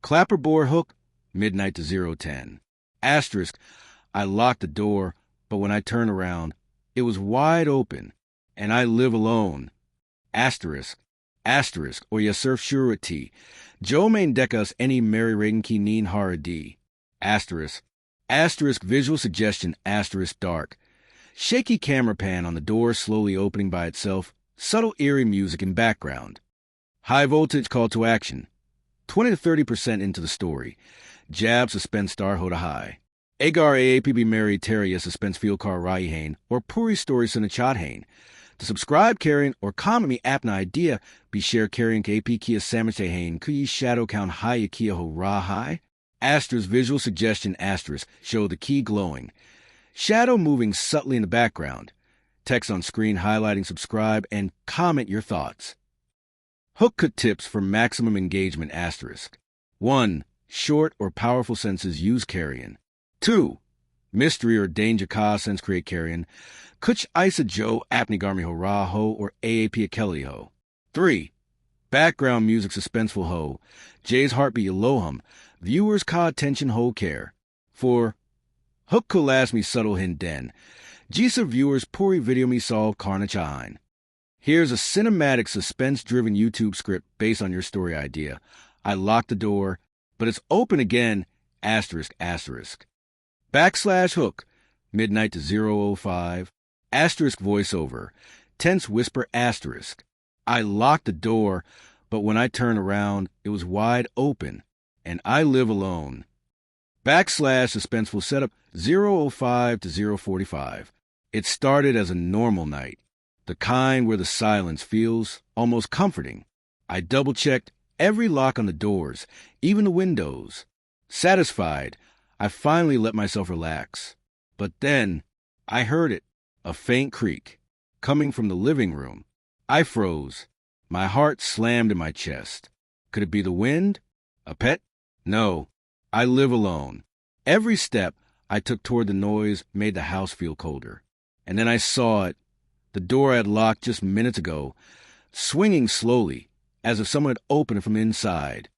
Clapperboard hook, midnight to 0:10. Asterisk, I locked the door, but when I turned around, it was wide open, and I live alone. Asterisk, or ya surf surety. Joe main decus any Mary Reagan ki neen haradi. Asterisk, visual suggestion, dark. Shaky camera pan on the door slowly opening by itself, subtle eerie music in background. High voltage call to action. 20 to 30% into the story. Jab suspense star hoda high. Agar AAPB Mary Terry suspense field car rai hain, or puri story sinachat hain. To subscribe carrying or comment me apna idea, be share carrying AP Kia sandwich hain, kuyi shadow count high Kia ho ra high. Asterisk visual suggestion, show the key glowing. Shadow moving subtly in the background. Text on screen highlighting subscribe and comment your thoughts. Hook cut tips for maximum engagement, 1. Short or powerful senses use carrion. 2. Mystery or danger ka sense create carrion. Kuch isa jo apnigarmi ho ra ho or AAP akeli ho. 3. Background music suspenseful ho. Jay's heartbeat alohum. Viewers ka attention ho care. 4. Hook ko last me subtle hin den. Jisa viewers puri video me solve karna chahin. Here's a cinematic suspense-driven YouTube script based on your story idea. I locked the door, but it's open again, asterisk. Hook, midnight to 0:05, asterisk voiceover, tense whisper, asterisk. I locked the door, but when I turned around, it was wide open, and I live alone. Suspenseful Setup, 0:05 to 0:45. It started as a normal night. The kind where the silence feels almost comforting. I double-checked every lock on the doors, even the windows. Satisfied, I finally let myself relax. But then, I heard it, a faint creak, coming from the living room. I froze. My heart slammed in my chest. Could it be the wind? A pet? No, I live alone. Every step I took toward the noise made the house feel colder. And then I saw it. The door I had locked just minutes ago, swinging slowly, as if someone had opened it from inside.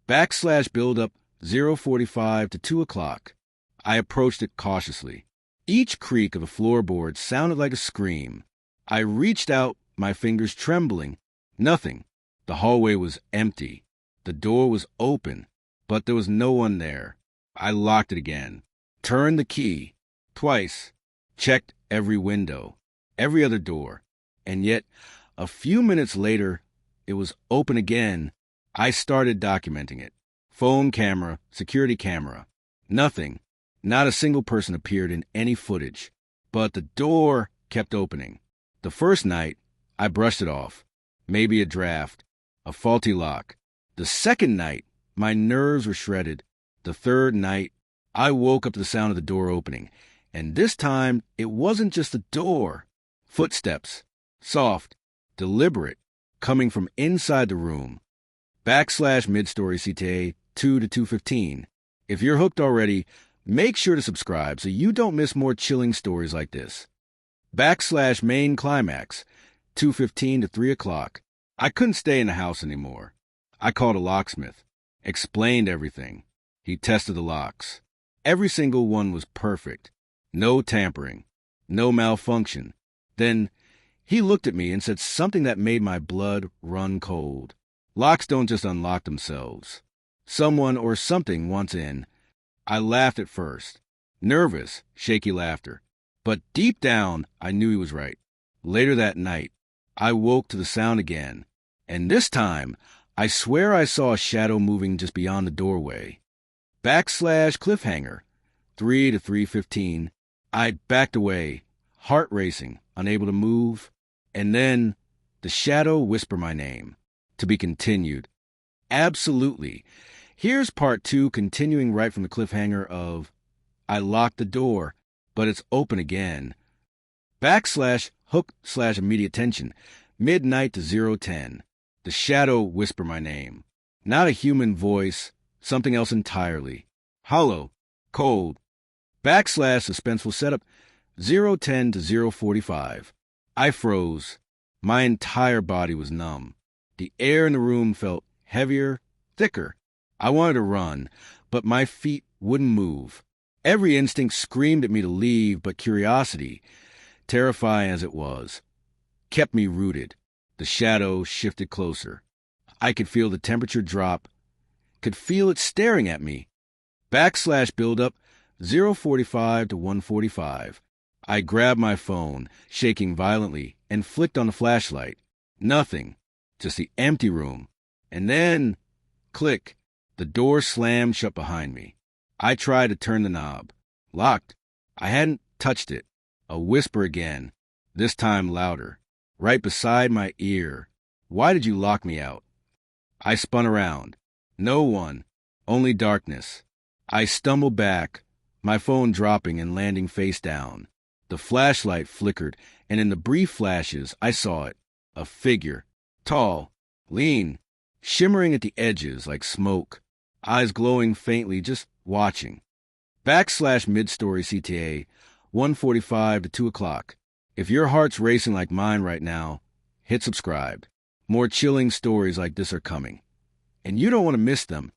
Build up, 0:45 to 2 o'clock. I approached it cautiously. Each creak of the floorboard sounded like a scream. I reached out, my fingers trembling. Nothing. The hallway was empty. The door was open, but there was no one there. I locked it again. Turned the key. Twice. Checked every window. Every other door, and yet, a few minutes later, it was open again. I started documenting it. Phone camera, security camera. Nothing. Not a single person appeared in any footage. But the door kept opening. The first night, I brushed it off. Maybe a draft. A faulty lock. The second night, my nerves were shredded. The third night, I woke up to the sound of the door opening. And this time, it wasn't just the door. Footsteps, soft, deliberate, coming from inside the room. Midstory CTA 2 to 2:15. If you're hooked already, make sure to subscribe so you don't miss more chilling stories like this. Main Climax, 2:15 to 3 o'clock. I couldn't stay in the house anymore. I called a locksmith, explained everything. He tested the locks. Every single one was perfect. No tampering, no malfunction. Then he looked at me and said something that made my blood run cold. Locks don't just unlock themselves. Someone or something wants in. I laughed at first. Nervous, shaky laughter. But deep down, I knew he was right. Later that night, I woke to the sound again. And this time, I swear I saw a shadow moving just beyond the doorway. Cliffhanger, 3 to 3:15. I backed away, heart racing, unable to move, and then the shadow whispered my name. To be continued. Absolutely. Here's part 2, continuing right from the cliffhanger of I locked the door, but it's open again. Hook/immediate tension, midnight to 0:10. The shadow whispered my name. Not a human voice, something else entirely. Hollow, cold. Suspenseful Setup, 0:10 to 0:45. I froze. My entire body was numb. The air in the room felt heavier, thicker. I wanted to run, but my feet wouldn't move. Every instinct screamed at me to leave, but curiosity, terrifying as it was, kept me rooted. The shadow shifted closer. I could feel the temperature drop, could feel it staring at me. Build-up, 0:45 to 1:45. I grabbed my phone, shaking violently, and flicked on the flashlight. Nothing, just the empty room. And then, click, the door slammed shut behind me. I tried to turn the knob. Locked. I hadn't touched it. A whisper again, this time louder, right beside my ear. Why did you lock me out? I spun around. No one, only darkness. I stumbled back, my phone dropping and landing face down. The flashlight flickered, and in the brief flashes, I saw it. A figure, tall, lean, shimmering at the edges like smoke, eyes glowing faintly, just watching. Mid-story CTA, 1:45 to 2 o'clock. If your heart's racing like mine right now, hit subscribe. More chilling stories like this are coming. And you don't want to miss them.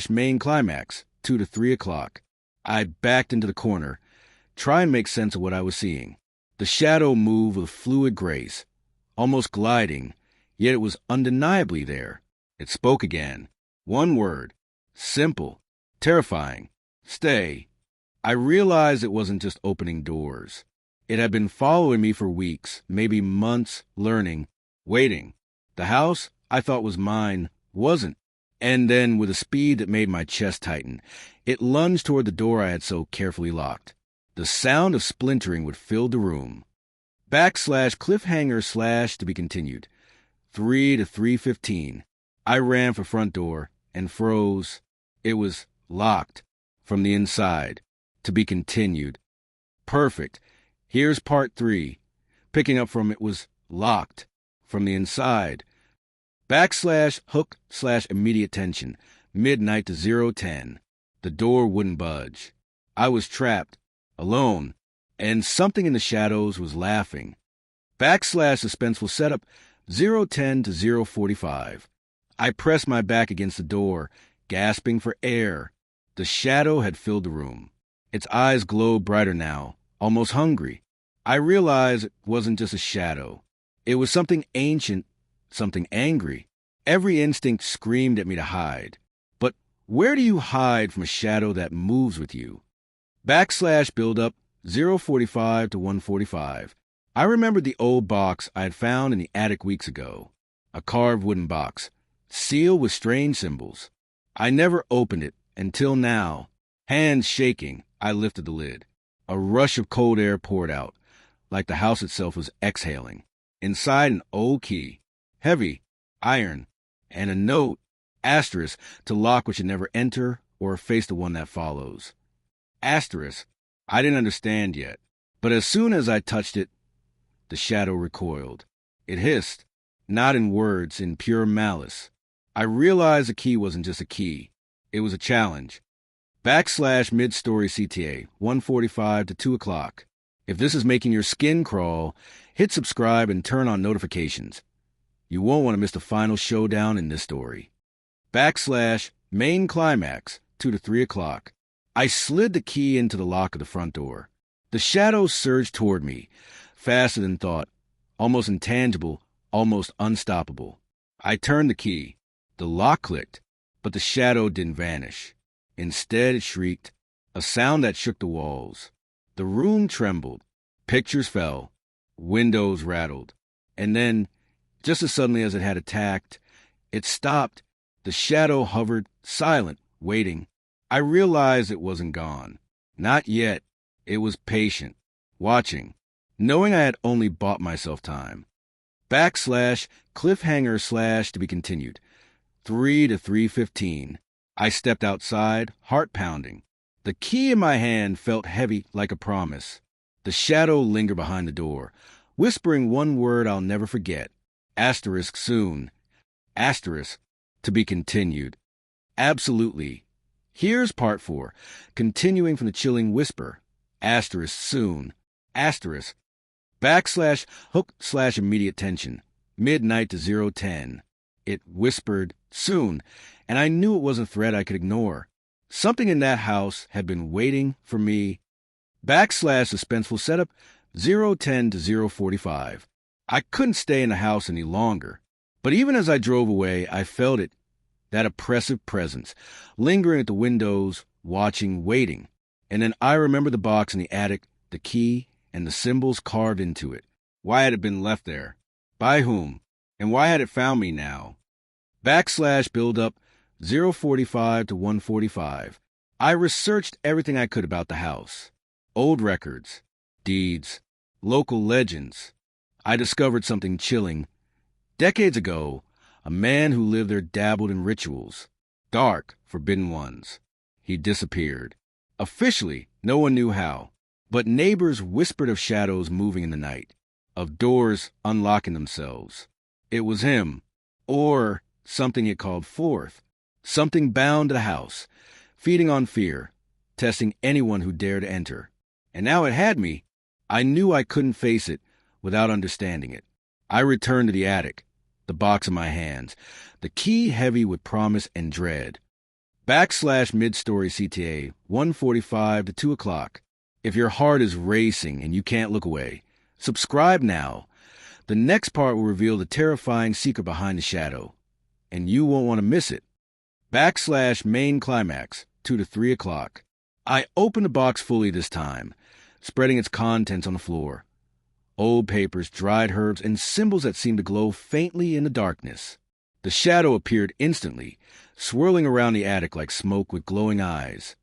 Main Climax, 2 to 3 o'clock. I backed into the corner, trying to make sense of what I was seeing. The shadow moved with fluid grace, almost gliding, yet it was undeniably there. It spoke again. One word. Simple. Terrifying. Stay. I realized it wasn't just opening doors. It had been following me for weeks, maybe months, learning, waiting. The house I thought was mine wasn't. And then, with a speed that made my chest tighten, it lunged toward the door I had so carefully locked. The sound of splintering would fill the room. / to be continued. 3 to 3:15. I ran for front door and froze. It was locked from the inside. To be continued. Perfect. Here's part 3. Picking up from it was locked from the inside. / immediate tension. Midnight to 0:10. The door wouldn't budge. I was trapped, alone, and something in the shadows was laughing. Suspenseful Setup, 0:10 to 0:45. I pressed my back against the door, gasping for air. The shadow had filled the room. Its eyes glowed brighter now, almost hungry. I realized it wasn't just a shadow. It was something ancient, something angry. Every instinct screamed at me to hide. But where do you hide from a shadow that moves with you? Build-up, 0:45 to 1:45. I remembered the old box I had found in the attic weeks ago. A carved wooden box, sealed with strange symbols. I never opened it until now. Hands shaking, I lifted the lid. A rush of cold air poured out, like the house itself was exhaling. Inside, an old key, heavy, iron, and a note, asterisk, to lock which should never enter or efface the one that follows. Asterisk. I didn't understand yet, but as soon as I touched it, the shadow recoiled. It hissed, not in words, in pure malice. I realized the key wasn't just a key. It was a challenge. Mid-story CTA, 1:45 to 2 o'clock. If this is making your skin crawl, hit subscribe and turn on notifications. You won't want to miss the final showdown in this story. Main Climax, 2 to 3 o'clock. I slid the key into the lock of the front door. The shadow surged toward me, faster than thought, almost intangible, almost unstoppable. I turned the key. The lock clicked, but the shadow didn't vanish. Instead, it shrieked, a sound that shook the walls. The room trembled. Pictures fell. Windows rattled. And then, just as suddenly as it had attacked, it stopped. The shadow hovered, silent, waiting. I realized it wasn't gone. Not yet. It was patient, watching, knowing I had only bought myself time. / to be continued. 3 to 3:15. I stepped outside, heart pounding. The key in my hand felt heavy like a promise. The shadow lingered behind the door, whispering one word I'll never forget. Asterisk soon. Asterisk to be continued. Absolutely. Here's part 4, continuing from the chilling whisper. Asterisk soon. Asterisk. / immediate tension. Midnight to 0:10. It whispered, soon, and I knew it wasn't a threat I could ignore. Something in that house had been waiting for me. / Suspenseful Setup 010 to 045. I couldn't stay in the house any longer, but even as I drove away, I felt it, that oppressive presence, lingering at the windows, watching, waiting. And then I remember the box in the attic, the key, and the symbols carved into it. Why had it been left there? By whom? And why had it found me now? / build up 045 to 145. I researched everything I could about the house. Old records, deeds, local legends. I discovered something chilling. Decades ago, a man who lived there dabbled in rituals, dark, forbidden ones. He disappeared. Officially, no one knew how, but neighbors whispered of shadows moving in the night, of doors unlocking themselves. It was him, or something it called forth, something bound to the house, feeding on fear, testing anyone who dared to enter. And now it had me. I knew I couldn't face it without understanding it. I returned to the attic, the box in my hands, the key heavy with promise and dread. / mid-story CTA 145 to 2 o'clock. If your heart is racing and you can't look away, subscribe now. The next part will reveal the terrifying secret behind the shadow, and you won't want to miss it. / main climax 2 to 3 o'clock. I opened the box fully this time, spreading its contents on the floor. Old papers, dried herbs, and symbols that seemed to glow faintly in the darkness. The shadow appeared instantly, swirling around the attic like smoke with glowing eyes.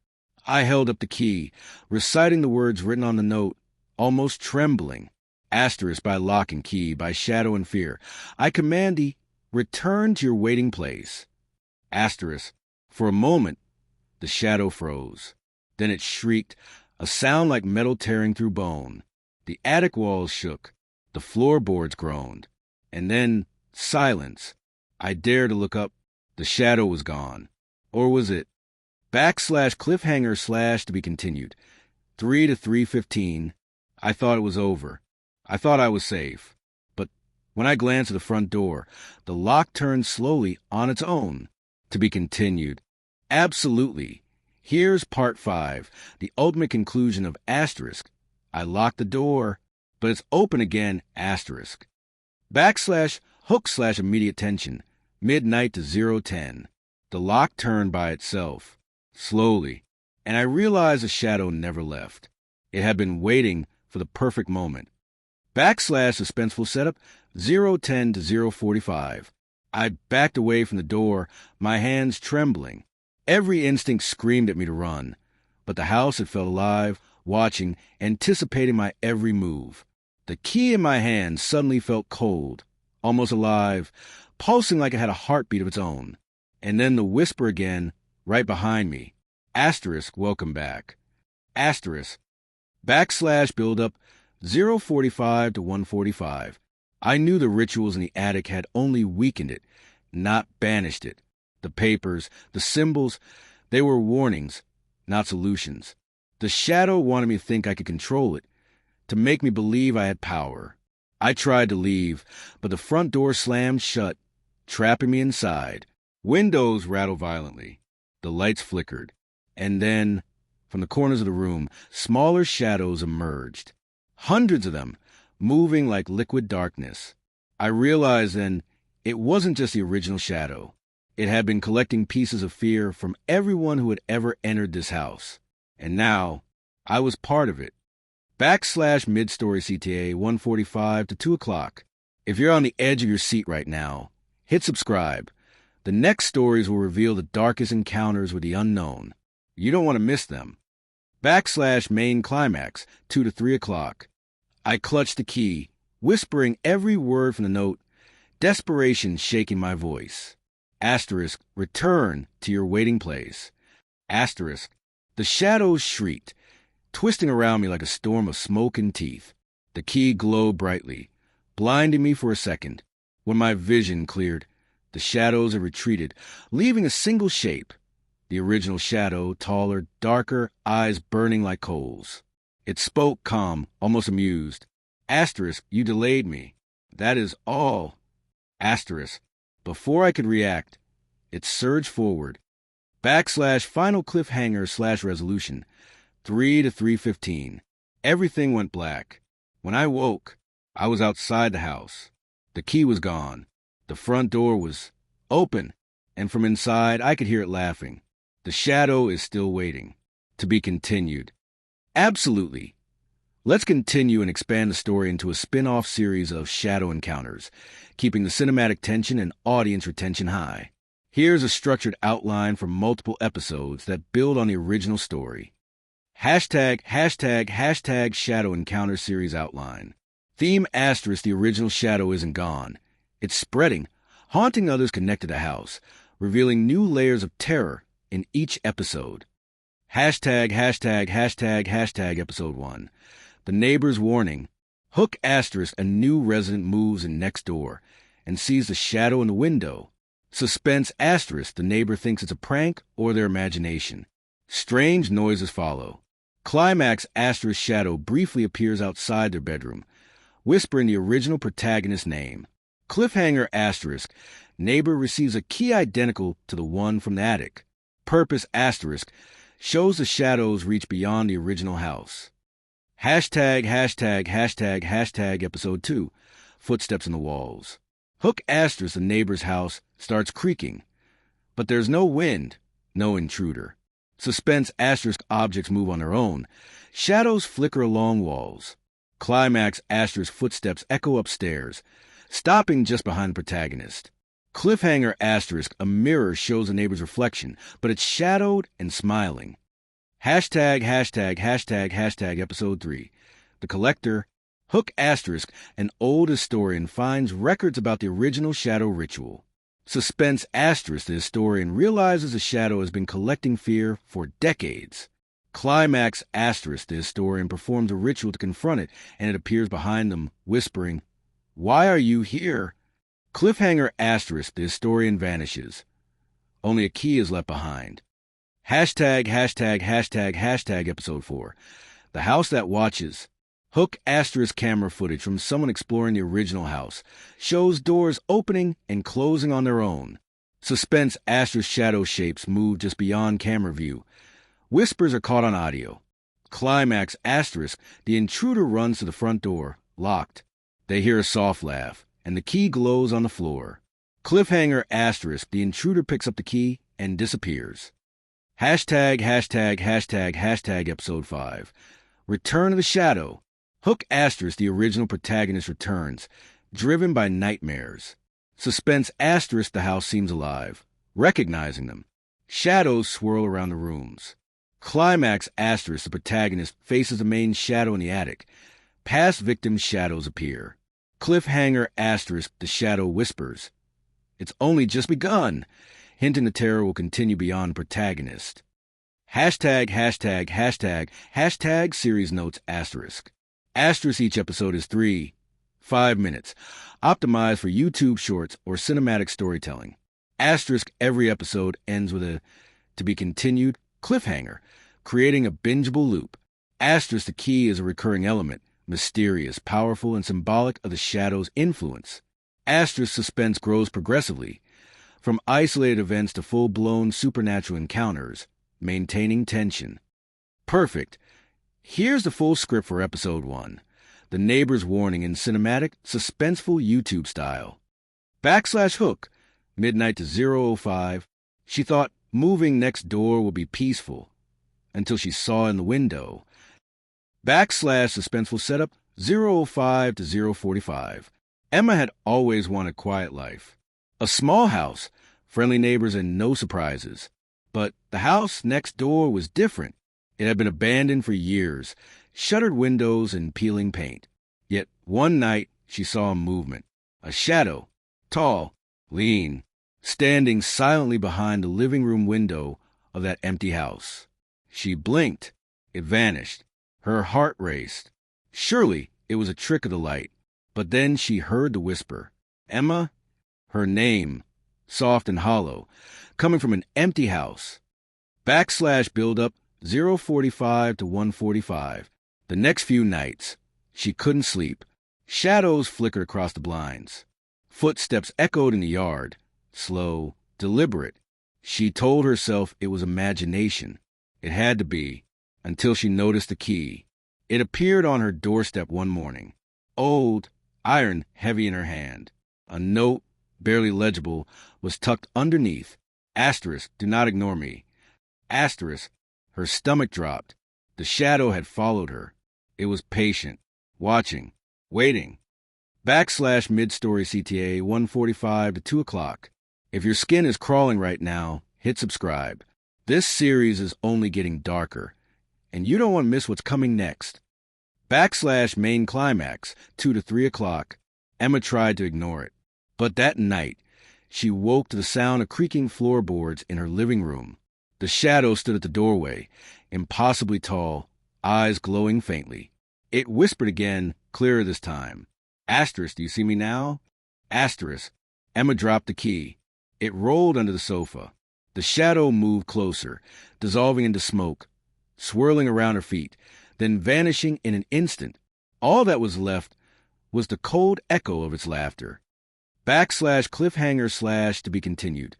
I held up the key, reciting the words written on the note, almost trembling. Asterisk by lock and key, by shadow and fear. I command thee, return to your waiting place. Asterisk. For a moment, the shadow froze. Then it shrieked, a sound like metal tearing through bone. The attic walls shook. The floorboards groaned. And then silence. I dared to look up. The shadow was gone. Or was it? / cliffhanger / to be continued. 3 to 3:15. I thought it was over. I thought I was safe. But when I glanced at the front door, the lock turned slowly on its own. To be continued. Absolutely. Here's part 5, the ultimate conclusion of Asterisk. I locked the door, but it's open again, Asterisk. / hook / immediate tension, midnight to 010. The lock turned by itself, slowly, and I realized the shadow never left. It had been waiting for the perfect moment. / Suspenseful Setup 010 to 045. I backed away from the door, my hands trembling. Every instinct screamed at me to run, but the house had felt alive, watching, anticipating my every move. The key in my hand suddenly felt cold, almost alive, pulsing like it had a heartbeat of its own. And then the whisper again, right behind me. Asterisk, welcome back. Asterisk. / build up 045 to 145. I knew the rituals in the attic had only weakened it, not banished it. The papers, the symbols, they were warnings, not solutions. The shadow wanted me to think I could control it, to make me believe I had power. I tried to leave, but the front door slammed shut, trapping me inside. Windows rattled violently. The lights flickered. And then, from the corners of the room, smaller shadows emerged. Hundreds of them, moving like liquid darkness. I realized then it wasn't just the original shadow. It had been collecting pieces of fear from everyone who had ever entered this house. And now, I was part of it. / mid-story CTA 145 to 2 o'clock. If you're on the edge of your seat right now, hit subscribe. The next stories will reveal the darkest encounters with the unknown. You don't want to miss them. / main climax 2 to 3 o'clock. I clutched the key, whispering every word from the note, desperation shaking my voice. Asterisk, return to your waiting place. Asterisk, the shadows shrieked, twisting around me like a storm of smoke and teeth. The key glowed brightly, blinding me for a second. When my vision cleared, the shadows had retreated, leaving a single shape. The original shadow, taller, darker, eyes burning like coals. It spoke calm, almost amused. Asterisk, you delayed me. That is all. Asterisk, Before I could react, it surged forward. Final cliffhanger / resolution. 3 to 3:15. Everything went black. When I woke, I was outside the house. The key was gone. The front door was open, and from inside I could hear it laughing. The shadow is still waiting. To be continued. Absolutely. Let's continue and expand the story into a spin-off series of shadow encounters, keeping the cinematic tension and audience retention high. Here's a structured outline for multiple episodes that build on the original story. ### Shadow Encounter Series Outline. Theme *, the original shadow isn't gone. It's spreading, haunting others connected to the house, revealing new layers of terror in each episode. ### Episode 1. The Neighbor's Warning. Hook *, a new resident moves in next door and sees the shadow in the window. Suspense *, the neighbor thinks it's a prank or their imagination. Strange noises follow. Climax * shadow briefly appears outside their bedroom, whispering the original protagonist's name. Cliffhanger * neighbor receives a key identical to the one from the attic. Purpose * shows the shadows reach beyond the original house. ### Episode 2. Footsteps in the Walls. Hook *, the neighbor's house, starts creaking. But there's no wind, no intruder. Suspense * objects move on their own. Shadows flicker along walls. Climax * footsteps echo upstairs, stopping just behind the protagonist. Cliffhanger * a mirror shows the neighbor's reflection, but it's shadowed and smiling. ### Episode 3. The Collector. Hook *, an old historian, finds records about the original shadow ritual. Suspense * the historian realizes the shadow has been collecting fear for decades. Climax * the historian performs a ritual to confront it, and it appears behind them, whispering, "Why are you here?" Cliffhanger * the historian vanishes. Only a key is left behind. ### Episode 4. The House That Watches. Hook * camera footage from someone exploring the original house shows doors opening and closing on their own. Suspense * shadow shapes move just beyond camera view. Whispers are caught on audio. Climax * the intruder runs to the front door, locked. They hear a soft laugh, and the key glows on the floor. Cliffhanger * the intruder picks up the key and disappears. ### Episode 5. Return of the Shadow. Hook * the original protagonist returns, driven by nightmares. Suspense * the house seems alive, recognizing them. Shadows swirl around the rooms. Climax * the protagonist faces the main shadow in the attic. Past victims' shadows appear. Cliffhanger * the shadow whispers, "It's only just begun," hinting the terror will continue beyond protagonist. ### Series Notes *. Each episode is 3-5 minutes, optimized for YouTube shorts or cinematic storytelling. Every episode ends with a "to be continued" cliffhanger, creating a bingeable loop. The key is a recurring element, mysterious, powerful, and symbolic of the shadow's influence. Suspense grows progressively, from isolated events to full-blown supernatural encounters, maintaining tension. Perfect. Here's the full script for Episode 1. The Neighbor's Warning in cinematic, suspenseful YouTube style. /Hook. Midnight to 0:05. She thought moving next door would be peaceful, until she saw in the window. /Suspenseful Setup. 0:05 to 0:45. Emma had always wanted quiet life. A small house, friendly neighbors, and no surprises. But the house next door was different. It had been abandoned for years, shuttered windows and peeling paint. Yet one night she saw a movement, a shadow, tall, lean, standing silently behind the living room window of that empty house. She blinked. It vanished. Her heart raced. Surely it was a trick of the light. But then she heard the whisper. Emma? Her name, soft and hollow, coming from an empty house. /build-up 0:45 to 1:45. The next few nights, she couldn't sleep. Shadows flickered across the blinds. Footsteps echoed in the yard. slow, deliberate. She told herself it was imagination. It had to be, until she noticed the key. It appeared on her doorstep one morning, old, iron heavy in her hand. A note, barely legible, was tucked underneath. Asterisk, do not ignore me. Asterisk, her stomach dropped. The shadow had followed her. It was patient, watching, waiting. / mid-story CTA 1:45 to 2 o'clock. If your skin is crawling right now, hit subscribe. This series is only getting darker, and you don't want to miss what's coming next. / main climax 2 to 3 o'clock. Emma tried to ignore it. But that night, she woke to the sound of creaking floorboards in her living room. The shadow stood at the doorway, impossibly tall, eyes glowing faintly. It whispered again, clearer this time. Asterisk, do you see me now? Asterisk. Emma dropped the key. It rolled under the sofa. The shadow moved closer, dissolving into smoke, swirling around her feet, then vanishing in an instant. All that was left was the cold echo of its laughter. / cliffhanger / to be continued.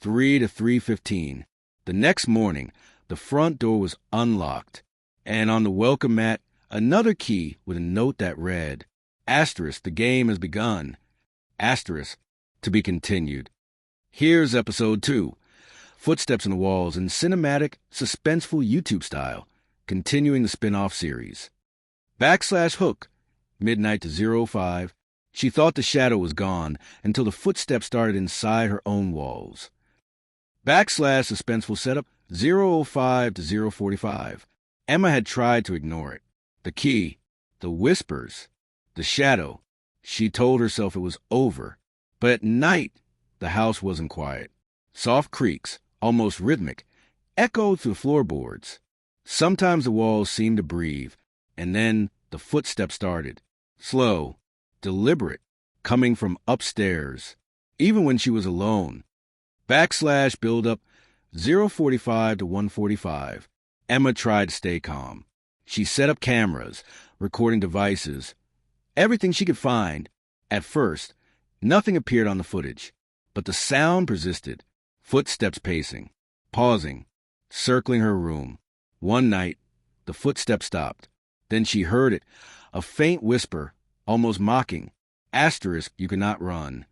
3 to 3:15. The next morning, the front door was unlocked, and on the welcome mat, another key with a note that read, Asterisk, the game has begun. Asterisk, to be continued. Here's episode 2. Footsteps in the walls in cinematic, suspenseful YouTube style, continuing the spin-off series. / hook, midnight to 0:05. She thought the shadow was gone until the footsteps started inside her own walls. / suspenseful setup 0:05 to 0:45. Emma had tried to ignore it. The key, the whispers, the shadow. She told herself it was over. But at night, the house wasn't quiet. Soft creaks, almost rhythmic, echoed through floorboards. Sometimes the walls seemed to breathe, and then the footsteps started. Slow, deliberate, coming from upstairs, even when she was alone. / build up 0:45 to 1:45. Emma tried to stay calm. She set up cameras, recording devices, everything she could find. At first, nothing appeared on the footage, but the sound persisted. Footsteps pacing, pausing, circling her room. One night, the footsteps stopped. Then she heard it, a faint whisper, almost mocking. Asterisk, you cannot run.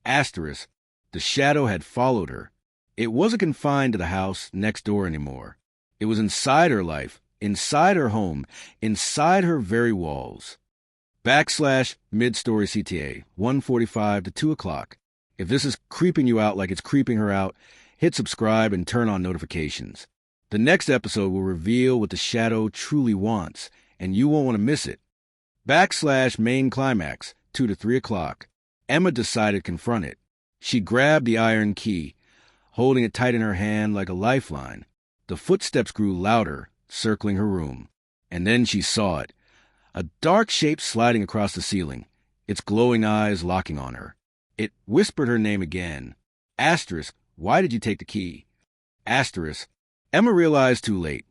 Asterisk, the shadow had followed her. It wasn't confined to the house next door anymore. It was inside her life, inside her home, inside her very walls. / mid-story CTA 1:45 to 2 o'clock. If this is creeping you out like it's creeping her out, hit subscribe and turn on notifications. The next episode will reveal what the shadow truly wants, and you won't want to miss it. / main climax 2 to 3 o'clock. Emma decided to confront it. She grabbed the iron key, holding it tight in her hand like a lifeline. The footsteps grew louder, circling her room. And then she saw it. A dark shape sliding across the ceiling, its glowing eyes locking on her. It whispered her name again. Asterisk, why did you take the key? Asterisk. Emma realized too late.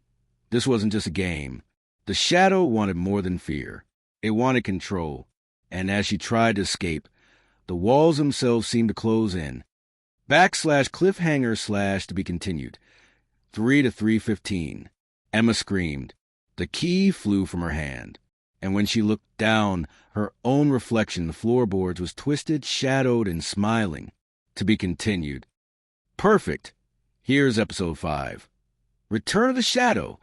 This wasn't just a game. The shadow wanted more than fear. It wanted control. And as she tried to escape, the walls themselves seemed to close in. / cliffhanger / to be continued. 3 to 3:15. Emma screamed. The key flew from her hand. And when she looked down, her own reflection in the floorboards was twisted, shadowed, and smiling. To be continued. Perfect. Here's episode 5. Return of the Shadow,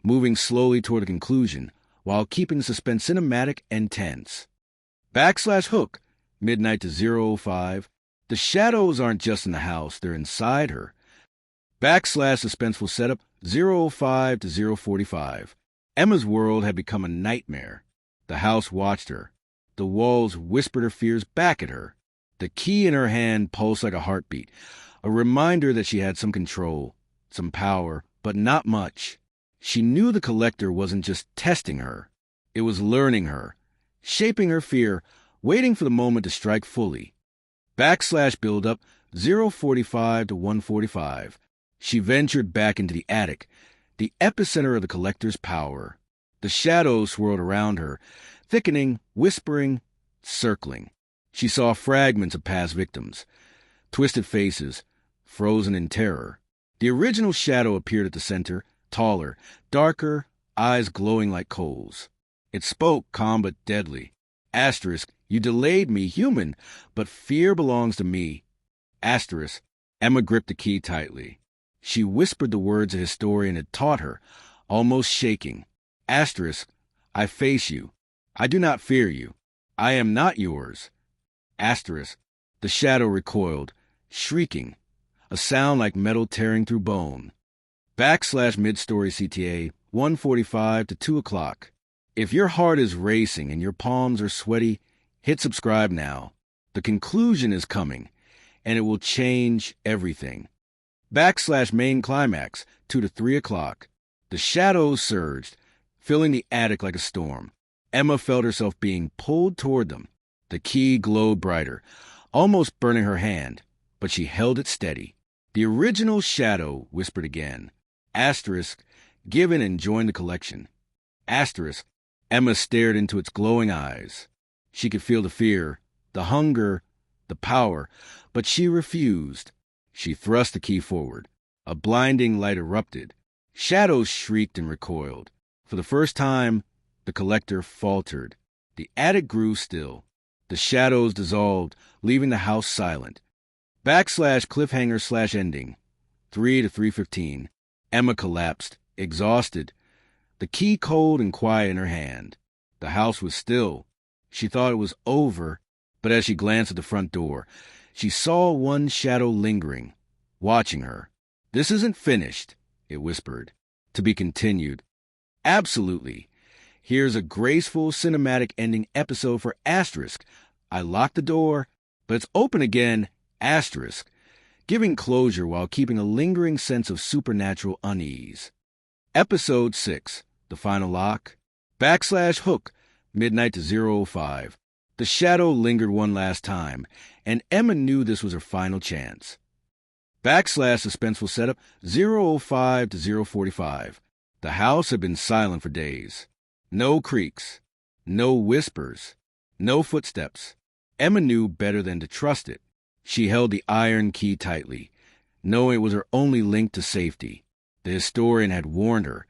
moving slowly toward a conclusion, while keeping suspense cinematic and tense. / hook, midnight to 0:05. The shadows aren't just in the house, they're inside her. / suspenseful setup 0:05 to 0:45. Emma's world had become a nightmare. The house watched her. The walls whispered her fears back at her. The key in her hand pulsed like a heartbeat, a reminder that she had some control, some power, but not much. She knew the collector wasn't just testing her. It was learning her, shaping her fear, waiting for the moment to strike fully. / build up 0:45 to 1:45. She ventured back into the attic, the epicenter of the collector's power. The shadows swirled around her, thickening, whispering, circling. She saw fragments of past victims, twisted faces, frozen in terror. The original shadow appeared at the center, taller, darker, eyes glowing like coals. It spoke, calm but deadly. Asterisk, you delayed me, human, but fear belongs to me. Asterisk, Emma gripped the key tightly. She whispered the words a historian had taught her, almost shaking. Asterisk, I face you. I do not fear you. I am not yours. Asterisk, the shadow recoiled, shrieking, a sound like metal tearing through bone. /mid-story CTA, 1:45 to 2 o'clock. If your heart is racing and your palms are sweaty, hit subscribe now. The conclusion is coming, and it will change everything. /main climax, 2 to 3 o'clock. The shadows surged, filling the attic like a storm. Emma felt herself being pulled toward them. The key glowed brighter, almost burning her hand, but she held it steady. The original shadow whispered again. Asterisk, give in and join the collection. Asterisk, Emma stared into its glowing eyes. She could feel the fear, the hunger, the power, but she refused. She thrust the key forward. A blinding light erupted. Shadows shrieked and recoiled. For the first time, the collector faltered. The attic grew still. The shadows dissolved, leaving the house silent. /cliffhanger/ending, 3 to 3:15. Emma collapsed, exhausted, the key cold and quiet in her hand. The house was still. She thought it was over, but as she glanced at the front door, she saw one shadow lingering, watching her. This isn't finished, it whispered. To be continued. Absolutely. Here's a graceful cinematic ending episode for Asterisk. I locked the door, but it's open again, Asterisk, giving closure while keeping a lingering sense of supernatural unease. Episode 6, The Final Lock. /hook, midnight to 0:05. The shadow lingered one last time, and Emma knew this was her final chance. /suspenseful setup, 0:05 to 0:45. The house had been silent for days. No creaks, no whispers, no footsteps. Emma knew better than to trust it. She held the iron key tightly, knowing it was her only link to safety. The historian had warned her.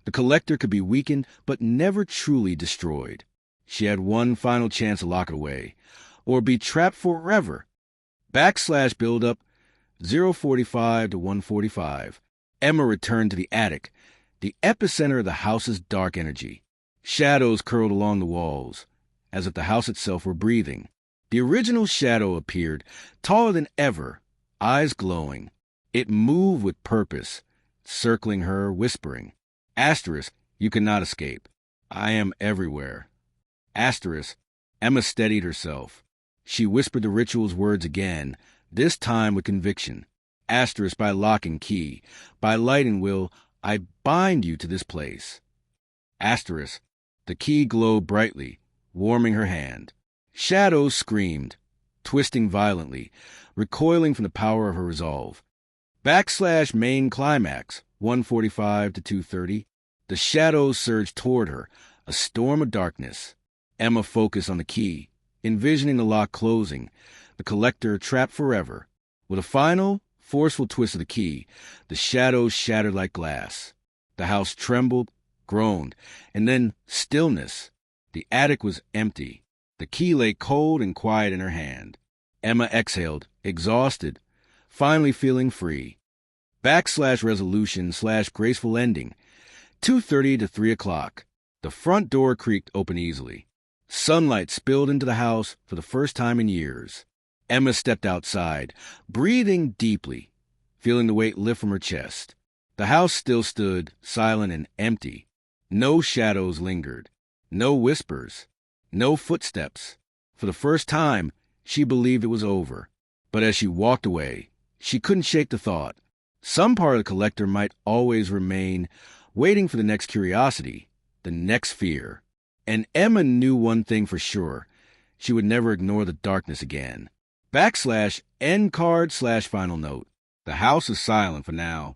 The collector could be weakened, but never truly destroyed. She had one final chance to lock it away, or be trapped forever. /build-up, 0:45 to 1:45. Emma returned to the attic, the epicenter of the house's dark energy. Shadows curled along the walls, as if the house itself were breathing. The original shadow appeared, taller than ever, eyes glowing. It moved with purpose, circling her, whispering. Asterisk, you cannot escape. I am everywhere. Asterisk, Emma steadied herself. She whispered the ritual's words again, this time with conviction. Asterisk, by lock and key, by light and will, I bind you to this place. Asterisk, the key glowed brightly, warming her hand. Shadows screamed, twisting violently, recoiling from the power of her resolve. /main climax, 1:45 to 2:30. The shadows surged toward her, a storm of darkness. Emma focused on the key, envisioning the lock closing, the collector trapped forever. With a final, forceful twist of the key, the shadows shattered like glass. The house trembled, groaned, and then stillness. The attic was empty. The key lay cold and quiet in her hand. Emma exhaled, exhausted, finally feeling free. /resolution/graceful ending, 2:30 to 3 o'clock. The front door creaked open easily. Sunlight spilled into the house for the first time in years. Emma stepped outside, breathing deeply, feeling the weight lift from her chest. The house still stood, silent and empty. No shadows lingered. No whispers. No footsteps. For the first time, she believed it was over. But as she walked away, she couldn't shake the thought. Some part of the collector might always remain, waiting for the next curiosity, the next fear. And Emma knew one thing for sure. She would never ignore the darkness again. /end card/final note. The house is silent for now.